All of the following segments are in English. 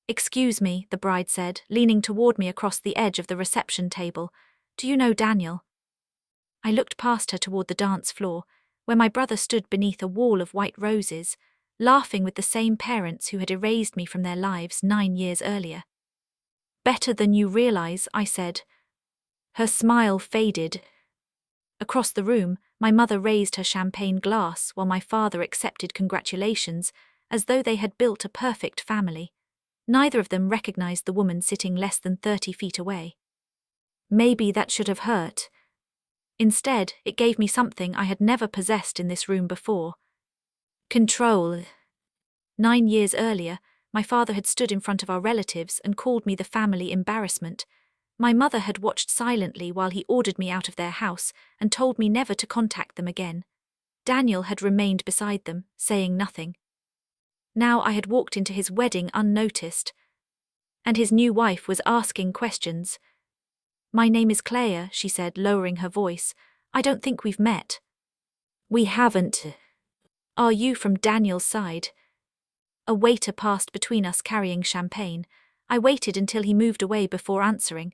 "Excuse me," the bride said, leaning toward me across the edge of the reception table. "Do you know Daniel?" I looked past her toward the dance floor, where my brother stood beneath a wall of white roses, laughing with the same parents who had erased me from their lives 9 years earlier. "Better than you realize," I said. Her smile faded. Across the room, my mother raised her champagne glass while my father accepted congratulations as though they had built a perfect family. Neither of them recognized the woman sitting less than 30 feet away. Maybe that should have hurt. Instead, it gave me something I had never possessed in this room before. Control. 9 years earlier, my father had stood in front of our relatives and called me the family embarrassment. My mother had watched silently while he ordered me out of their house and told me never to contact them again. Daniel had remained beside them, saying nothing. Now I had walked into his wedding unnoticed, and his new wife was asking questions. "My name is Claire," she said, lowering her voice. "I don't think we've met." "We haven't. Are you from Daniel's side?" A waiter passed between us carrying champagne. I waited until he moved away before answering.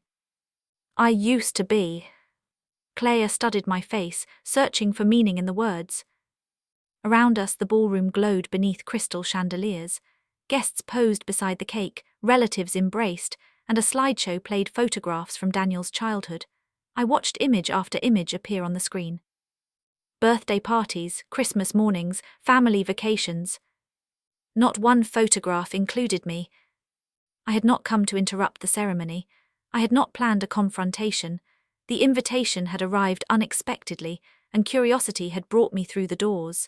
"I used to be." Claire studied my face, searching for meaning in the words. Around us, the ballroom glowed beneath crystal chandeliers. Guests posed beside the cake, relatives embraced, and a slideshow played photographs from Daniel's childhood. I watched image after image appear on the screen. Birthday parties, Christmas mornings, family vacations. Not one photograph included me. I had not come to interrupt the ceremony. I had not planned a confrontation. The invitation had arrived unexpectedly, and curiosity had brought me through the doors.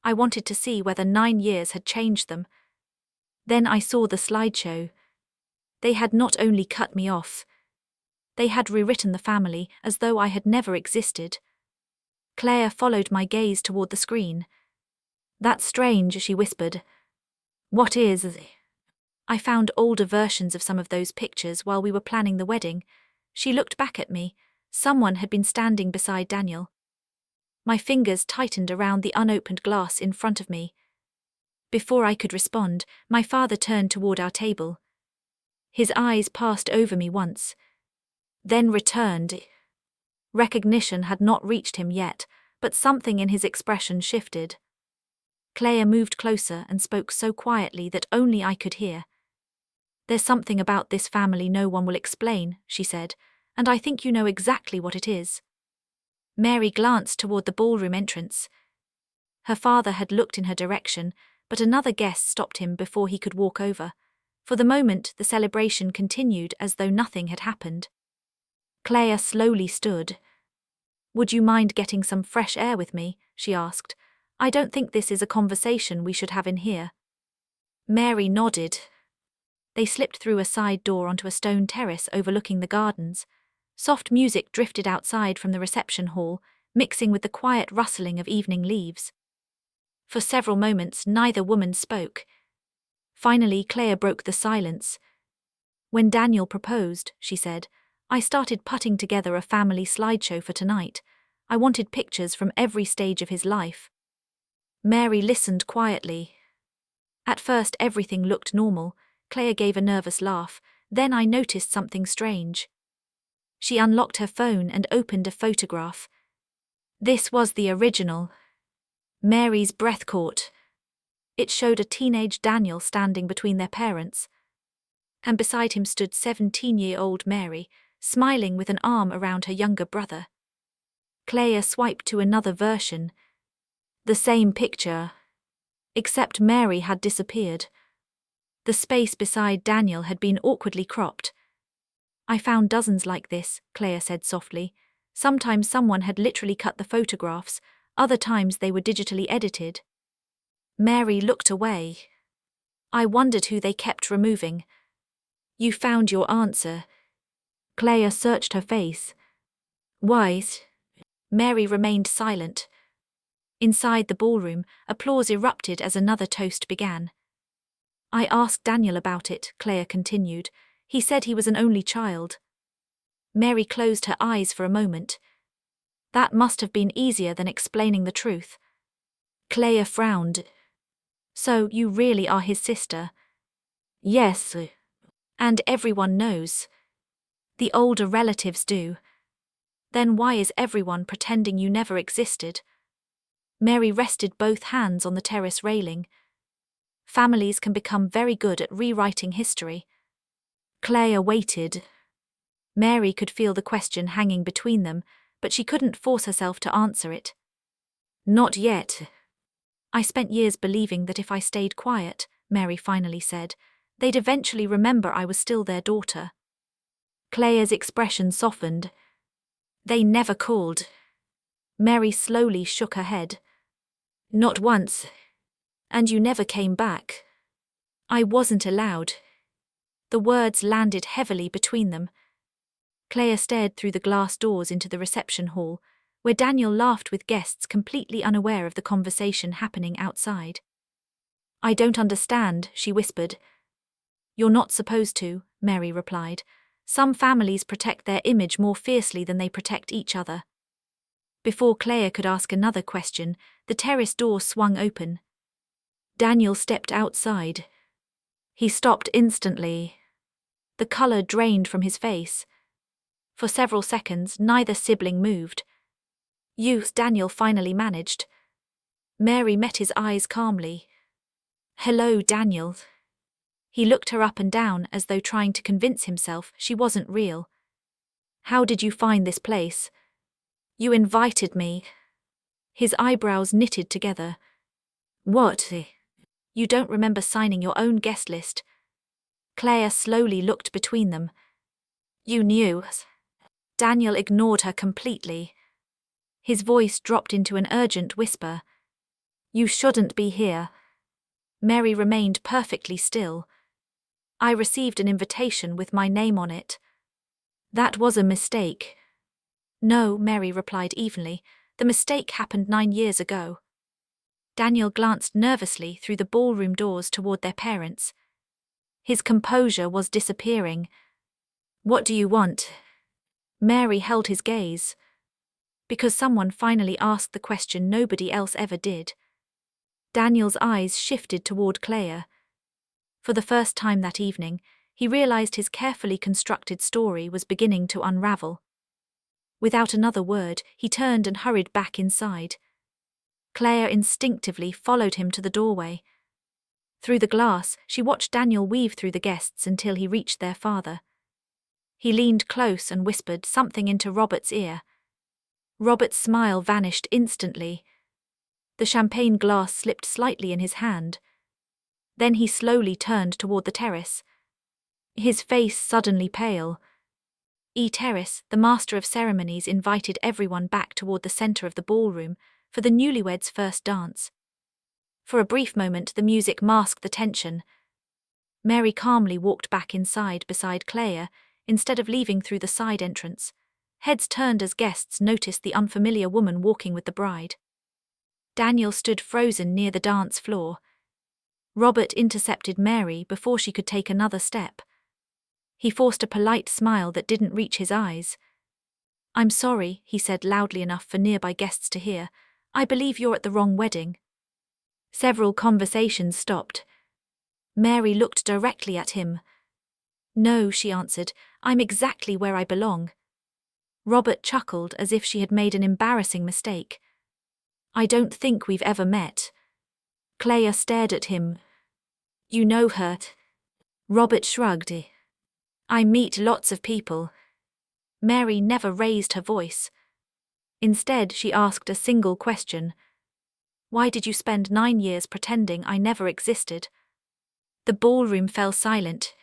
I wanted to see whether 9 years had changed them. Then I saw the slideshow. They had not only cut me off, they had rewritten the family as though I had never existed. Claire followed my gaze toward the screen. "That's strange," she whispered. "What is?" I found older versions of some of those pictures while we were planning the wedding. She looked back at me. Someone had been standing beside Daniel. My fingers tightened around the unopened glass in front of me. Before I could respond, my father turned toward our table. His eyes passed over me once, then returned. Recognition had not reached him yet, but something in his expression shifted. Claire moved closer and spoke so quietly that only I could hear. "There's something about this family no one will explain," she said, "and I think you know exactly what it is." Mary glanced toward the ballroom entrance. Her father had looked in her direction, but another guest stopped him before he could walk over. For the moment, the celebration continued as though nothing had happened. Claire slowly stood. "Would you mind getting some fresh air with me?" she asked. "I don't think this is a conversation we should have in here." Mary nodded. They slipped through a side door onto a stone terrace overlooking the gardens. Soft music drifted outside from the reception hall, mixing with the quiet rustling of evening leaves. For several moments, neither woman spoke. Finally, Claire broke the silence. "When Daniel proposed," she said, "I started putting together a family slideshow for tonight. I wanted pictures from every stage of his life." Mary listened quietly. At first, everything looked normal. Claire gave a nervous laugh. Then I noticed something strange. She unlocked her phone and opened a photograph. This was the original. Mary's breath caught. It showed a teenage Daniel standing between their parents, and beside him stood 17-year-old Mary, smiling with an arm around her younger brother. Claire swiped to another version. The same picture, except Mary had disappeared. The space beside Daniel had been awkwardly cropped. "I found dozens like this," Claire said softly. "Sometimes someone had literally cut the photographs, other times they were digitally edited." Mary looked away. "I wondered who they kept removing." "You found your answer." Claire searched her face. "Why?" Mary remained silent. Inside the ballroom, applause erupted as another toast began. "I asked Daniel about it," Claire continued. "He said he was an only child." Mary closed her eyes for a moment. That must have been easier than explaining the truth. Claire frowned. "So, you really are his sister?" Yes, and everyone knows. The older relatives do. Then why is everyone pretending you never existed? Mary rested both hands on the terrace railing. Families can become very good at rewriting history. Claire waited. Mary could feel the question hanging between them, but she couldn't force herself to answer it. Not yet. I spent years believing that if I stayed quiet, Mary finally said, they'd eventually remember I was still their daughter. Claire's expression softened. They never called. Mary slowly shook her head. Not once. And you never came back. I wasn't allowed. The words landed heavily between them. Claire stared through the glass doors into the reception hall, where Daniel laughed with guests completely unaware of the conversation happening outside. I don't understand, she whispered. You're not supposed to, Mary replied. Some families protect their image more fiercely than they protect each other. Before Claire could ask another question, the terrace door swung open. Daniel stepped outside. He stopped instantly. The color drained from his face. For several seconds, neither sibling moved. Daniel finally managed. Mary met his eyes calmly. Hello, Daniel. He looked her up and down as though trying to convince himself she wasn't real. How did you find this place? You invited me. His eyebrows knitted together. What? You don't remember signing your own guest list? Claire slowly looked between them. You knew. Daniel ignored her completely. His voice dropped into an urgent whisper. You shouldn't be here. Mary remained perfectly still. I received an invitation with my name on it. That was a mistake. No, Mary replied evenly. The mistake happened 9 years ago. Daniel glanced nervously through the ballroom doors toward their parents. His composure was disappearing. What do you want? Mary held his gaze. Because someone finally asked the question nobody else ever did. Daniel's eyes shifted toward Claire. For the first time that evening, he realized his carefully constructed story was beginning to unravel. Without another word, he turned and hurried back inside. Claire instinctively followed him to the doorway. Through the glass, she watched Daniel weave through the guests until he reached their father. He leaned close and whispered something into Robert's ear. Robert's smile vanished instantly. The champagne glass slipped slightly in his hand. Then he slowly turned toward the terrace. His face suddenly pale. Terrace, the master of ceremonies, invited everyone back toward the center of the ballroom for the newlyweds' first dance. For a brief moment, the music masked the tension. Mary calmly walked back inside beside Claire, instead of leaving through the side entrance. Heads turned as guests noticed the unfamiliar woman walking with the bride. Daniel stood frozen near the dance floor. Robert intercepted Mary before she could take another step. He forced a polite smile that didn't reach his eyes. I'm sorry, he said loudly enough for nearby guests to hear. I believe you're at the wrong wedding. Several conversations stopped. Mary looked directly at him. No, she answered, I'm exactly where I belong. Robert chuckled as if she had made an embarrassing mistake. I don't think we've ever met. Claire stared at him. You know her? Robert shrugged. I meet lots of people. Mary never raised her voice. Instead, she asked a single question. Why did you spend 9 years pretending I never existed? The ballroom fell silent.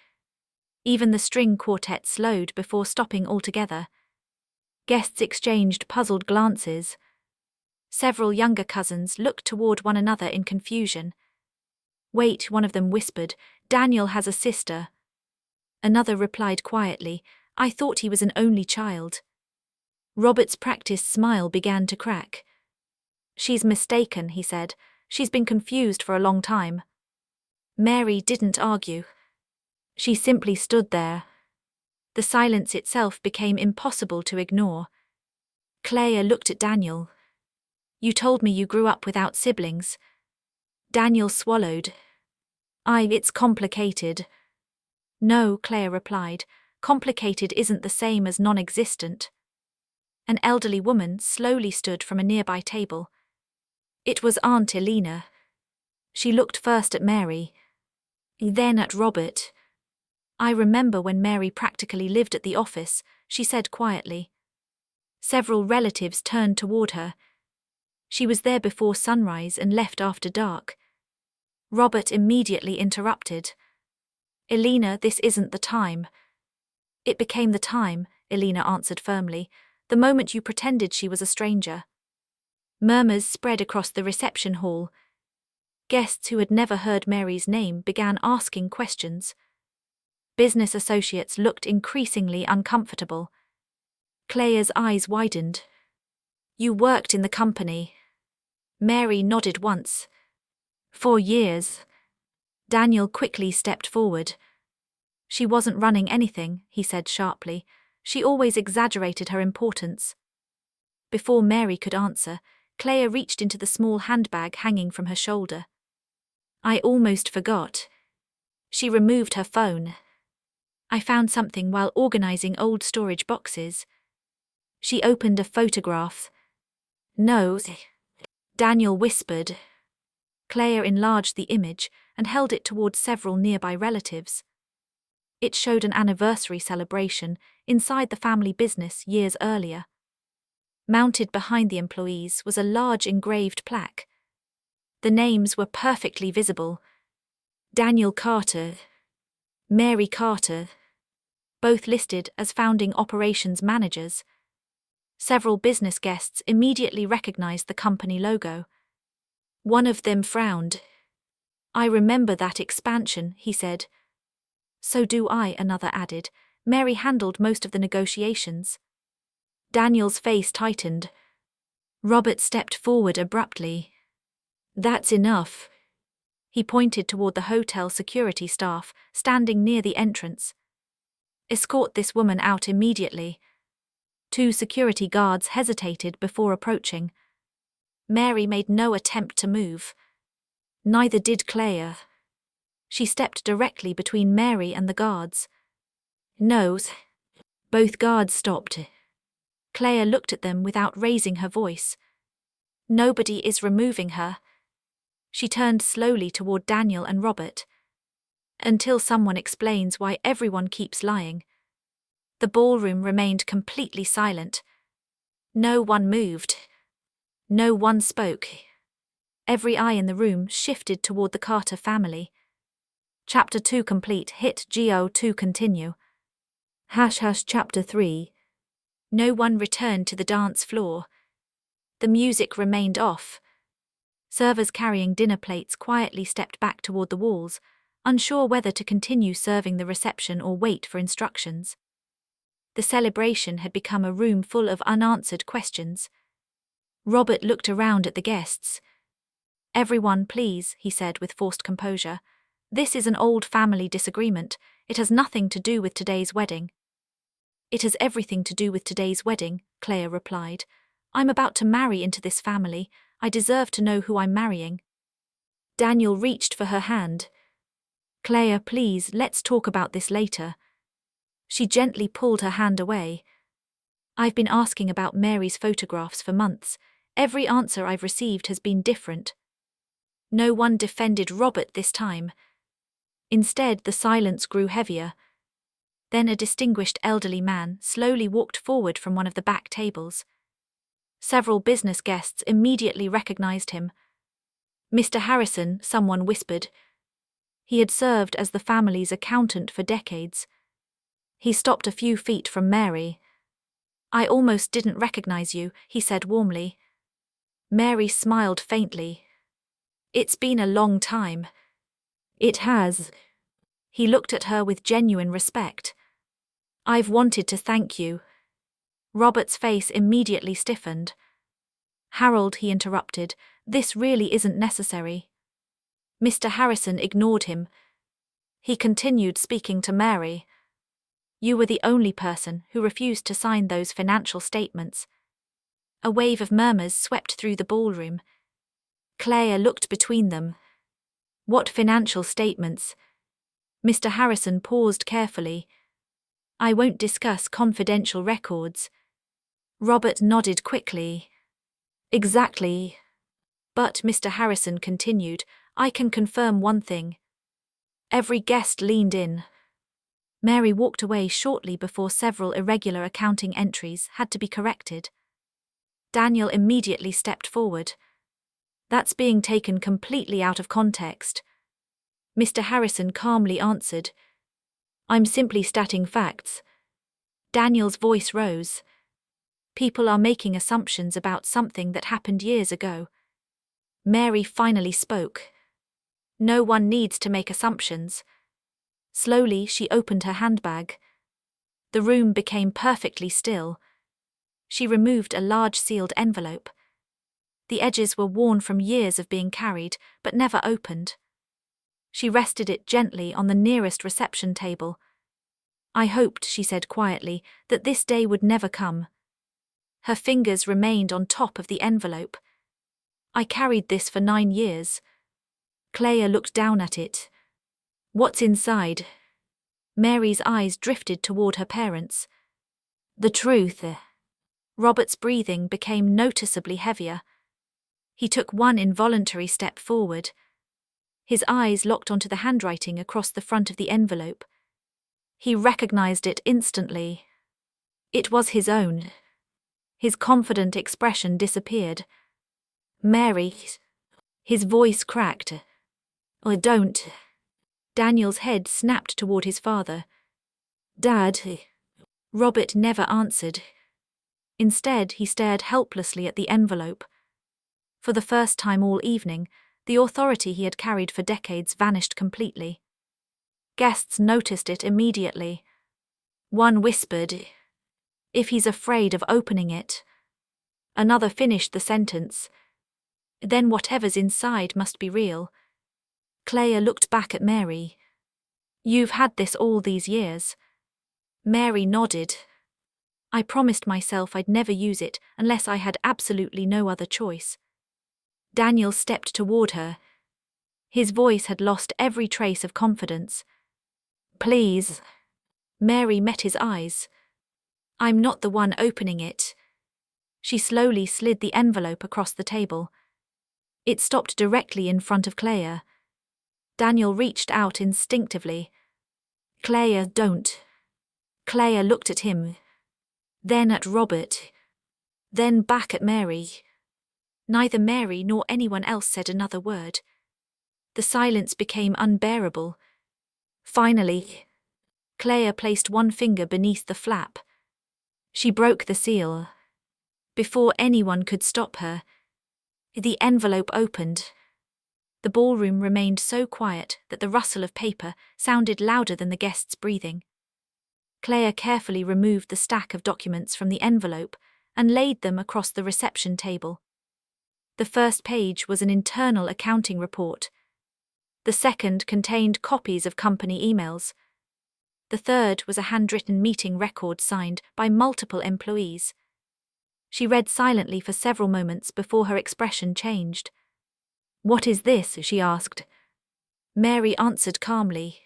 Even the string quartet slowed before stopping altogether. Guests exchanged puzzled glances. Several younger cousins looked toward one another in confusion. Wait, one of them whispered, Daniel has a sister. Another replied quietly, I thought he was an only child. Robert's practiced smile began to crack. She's mistaken, he said. She's been confused for a long time. Mary didn't argue. She simply stood there. The silence itself became impossible to ignore. Claire looked at Daniel. You told me you grew up without siblings. Daniel swallowed. It's complicated. No, Claire replied. Complicated isn't the same as non-existent. An elderly woman slowly stood from a nearby table. It was Aunt Elena. She looked first at Mary, then at Robert. I remember when Mary practically lived at the office, she said quietly. Several relatives turned toward her. She was there before sunrise and left after dark. Robert immediately interrupted. Elena, this isn't the time. It became the time, Elena answered firmly, the moment you pretended she was a stranger. Murmurs spread across the reception hall. Guests who had never heard Mary's name began asking questions. Business associates looked increasingly uncomfortable. Claire's eyes widened. You worked in the company. Mary nodded once. 4 years. Daniel quickly stepped forward. She wasn't running anything, he said sharply. She always exaggerated her importance. Before Mary could answer, Claire reached into the small handbag hanging from her shoulder. I almost forgot. She removed her phone. I found something while organizing old storage boxes. She opened a photograph. No, Daniel whispered. Claire enlarged the image and held it towards several nearby relatives. It showed an anniversary celebration inside the family business years earlier. Mounted behind the employees was a large engraved plaque. The names were perfectly visible. Daniel Carter, Mary Carter, both listed as founding operations managers. Several business guests immediately recognized the company logo. One of them frowned. I remember that expansion, he said. So do I, another added. Mary handled most of the negotiations. Daniel's face tightened. Robert stepped forward abruptly. That's enough. He pointed toward the hotel security staff, standing near the entrance. Escort this woman out immediately. 2 security guards hesitated before approaching. Mary made no attempt to move. Neither did Claire. She stepped directly between Mary and the guards. No. Both guards stopped. Claire looked at them without raising her voice. Nobody is removing her. She turned slowly toward Daniel and Robert. Until someone explains why everyone keeps lying. The ballroom remained completely silent. No one moved. No one spoke. Every eye in the room shifted toward the Carter family. Chapter 2 complete. Hit Go to continue. Chapter 3. No one returned to the dance floor. The music remained off. Servers carrying dinner plates quietly stepped back toward the walls, unsure whether to continue serving the reception or wait for instructions. The celebration had become a room full of unanswered questions. Robert looked around at the guests. Everyone, please, he said with forced composure. This is an old family disagreement. It has nothing to do with today's wedding. It has everything to do with today's wedding, Claire replied. I'm about to marry into this family. I deserve to know who I'm marrying. Daniel reached for her hand. Claire, please, let's talk about this later. She gently pulled her hand away. I've been asking about Mary's photographs for months. Every answer I've received has been different. No one defended Robert this time. Instead, the silence grew heavier. Then a distinguished elderly man slowly walked forward from one of the back tables. Several business guests immediately recognized him. Mr. Harrison, someone whispered. He had served as the family's accountant for decades. He stopped a few feet from Mary. I almost didn't recognize you, he said warmly. Mary smiled faintly. It's been a long time. It has. He looked at her with genuine respect. I've wanted to thank you. Robert's face immediately stiffened. Harold, he interrupted, this really isn't necessary. Mr. Harrison ignored him. He continued speaking to Mary. You were the only person who refused to sign those financial statements. A wave of murmurs swept through the ballroom. Claire looked between them. What financial statements? Mr. Harrison paused carefully. I won't discuss confidential records. Robert nodded quickly. Exactly. But Mr. Harrison continued, I can confirm one thing. Every guest leaned in. Mary walked away shortly before several irregular accounting entries had to be corrected. Daniel immediately stepped forward. That's being taken completely out of context. Mr. Harrison calmly answered, I'm simply stating facts. Daniel's voice rose. People are making assumptions about something that happened years ago. Mary finally spoke. No one needs to make assumptions. Slowly, she opened her handbag. The room became perfectly still. She removed a large sealed envelope. The edges were worn from years of being carried, but never opened. She rested it gently on the nearest reception table. I hoped, she said quietly, that this day would never come. Her fingers remained on top of the envelope. I carried this for 9 years. Clea looked down at it. What's inside? Mary's eyes drifted toward her parents. The truth. Robert's breathing became noticeably heavier. He took one involuntary step forward. His eyes locked onto the handwriting across the front of the envelope. He recognized it instantly. It was his own. His confident expression disappeared. Mary. His voice cracked. I don't. Daniel's head snapped toward his father. Dad. Robert never answered. Instead, he stared helplessly at the envelope. For the first time all evening, the authority he had carried for decades vanished completely. Guests noticed it immediately. One whispered, if he's afraid of opening it. Another finished the sentence. Then whatever's inside must be real. Clea looked back at Mary. You've had this all these years. Mary nodded. I promised myself I'd never use it unless I had absolutely no other choice. Daniel stepped toward her. His voice had lost every trace of confidence. Please. Mary met his eyes. I'm not the one opening it. She slowly slid the envelope across the table. It stopped directly in front of Clea. Daniel reached out instinctively. Clea, don't. Clea looked at him. Then at Robert. Then back at Mary. Neither Mary nor anyone else said another word. The silence became unbearable. Finally, Clea placed one finger beneath the flap. She broke the seal. Before anyone could stop her, the envelope opened. The ballroom remained so quiet that the rustle of paper sounded louder than the guests' breathing. Clea carefully removed the stack of documents from the envelope and laid them across the reception table. The first page was an internal accounting report. The second contained copies of company emails. The third was a handwritten meeting record signed by multiple employees. She read silently for several moments before her expression changed. What is this? She asked. Mary answered calmly.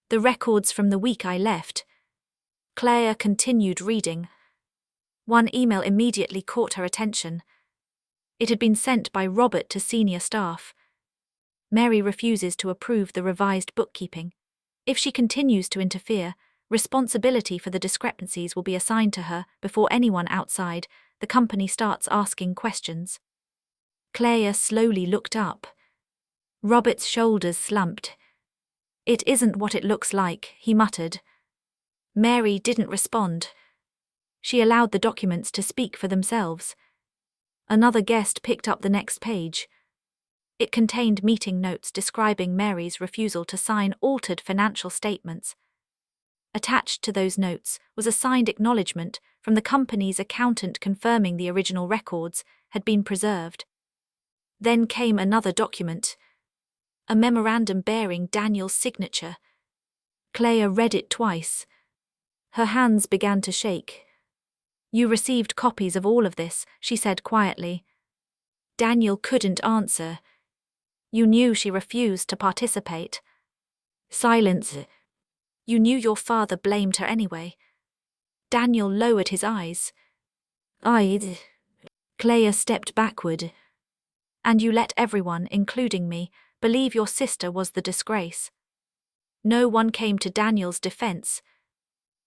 The records from the week I left. Clea continued reading. One email immediately caught her attention. It had been sent by Robert to senior staff. Mary refuses to approve the revised bookkeeping. If she continues to interfere, responsibility for the discrepancies will be assigned to her before anyone outside the company starts asking questions. Clea slowly looked up. Robert's shoulders slumped. It isn't what it looks like, he muttered. Mary didn't respond. She allowed the documents to speak for themselves. Another guest picked up the next page. It contained meeting notes describing Mary's refusal to sign altered financial statements. Attached to those notes was a signed acknowledgement from the company's accountant confirming the original records had been preserved. Then came another document, a memorandum bearing Daniel's signature. Clea read it twice. Her hands began to shake. You received copies of all of this, she said quietly. Daniel couldn't answer. You knew she refused to participate. Silence. You knew your father blamed her anyway. Daniel lowered his eyes. Clea stepped backward. And you let everyone, including me, believe your sister was the disgrace. No one came to Daniel's defense.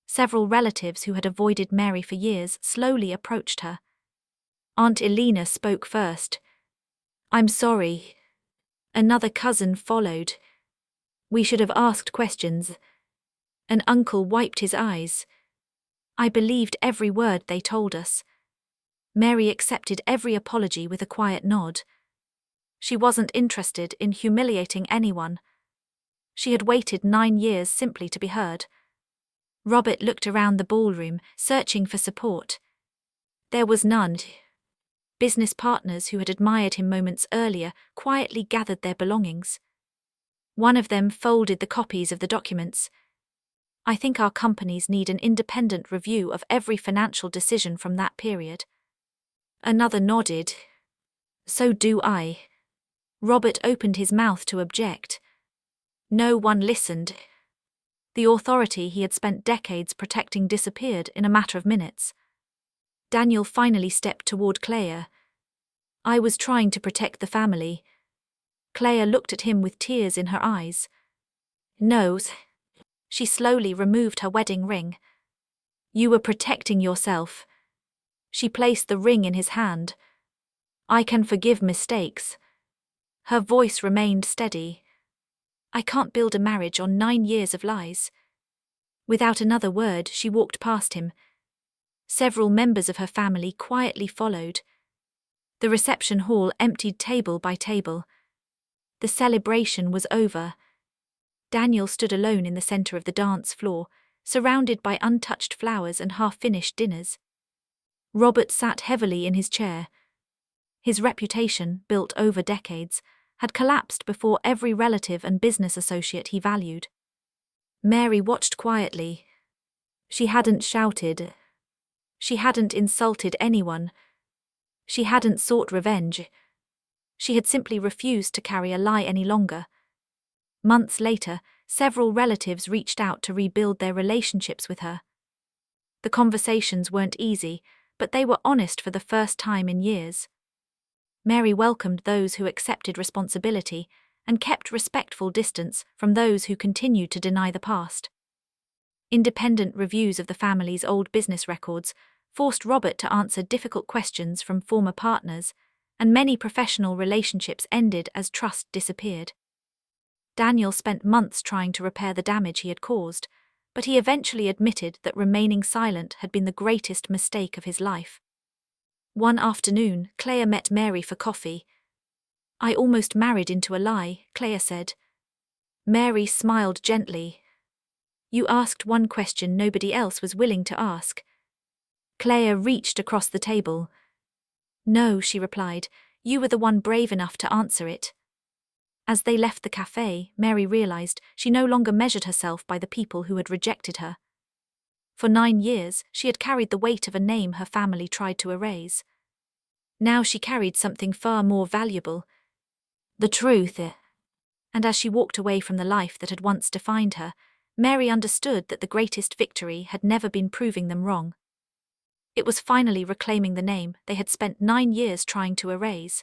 Several relatives who had avoided Mary for years slowly approached her. Aunt Elena spoke first. I'm sorry. Another cousin followed. We should have asked questions. An uncle wiped his eyes. I believed every word they told us. Mary accepted every apology with a quiet nod. She wasn't interested in humiliating anyone. She had waited 9 years simply to be heard. Robert looked around the ballroom, searching for support. There was none. Business partners who had admired him moments earlier quietly gathered their belongings. One of them folded the copies of the documents. I think our companies need an independent review of every financial decision from that period. Another nodded. So do I. Robert opened his mouth to object. No one listened. The authority he had spent decades protecting disappeared in a matter of minutes. Daniel finally stepped toward Clea. I was trying to protect the family. Clea looked at him with tears in her eyes. No. She slowly removed her wedding ring. You were protecting yourself. She placed the ring in his hand. I can forgive mistakes. Her voice remained steady. I can't build a marriage on 9 years of lies. Without another word, she walked past him. Several members of her family quietly followed. The reception hall emptied table by table. The celebration was over. Daniel stood alone in the center of the dance floor, surrounded by untouched flowers and half-finished dinners. Robert sat heavily in his chair. His reputation, built over decades, had collapsed before every relative and business associate he valued. Mary watched quietly. She hadn't shouted. She hadn't insulted anyone. She hadn't sought revenge. She had simply refused to carry a lie any longer. Months later, several relatives reached out to rebuild their relationships with her. The conversations weren't easy, but they were honest for the first time in years. Mary welcomed those who accepted responsibility and kept respectful distance from those who continued to deny the past. Independent reviews of the family's old business records forced Robert to answer difficult questions from former partners, and many professional relationships ended as trust disappeared. Daniel spent months trying to repair the damage he had caused, but he eventually admitted that remaining silent had been the greatest mistake of his life. One afternoon, Clea met Mary for coffee. I almost married into a lie, Clea said. Mary smiled gently. You asked one question nobody else was willing to ask. Clea reached across the table. No, she replied, you were the one brave enough to answer it. As they left the cafe, Mary realized she no longer measured herself by the people who had rejected her. For 9 years, she had carried the weight of a name her family tried to erase. Now she carried something far more valuable. The truth. And as she walked away from the life that had once defined her, Mary understood that the greatest victory had never been proving them wrong. It was finally reclaiming the name they had spent 9 years trying to erase.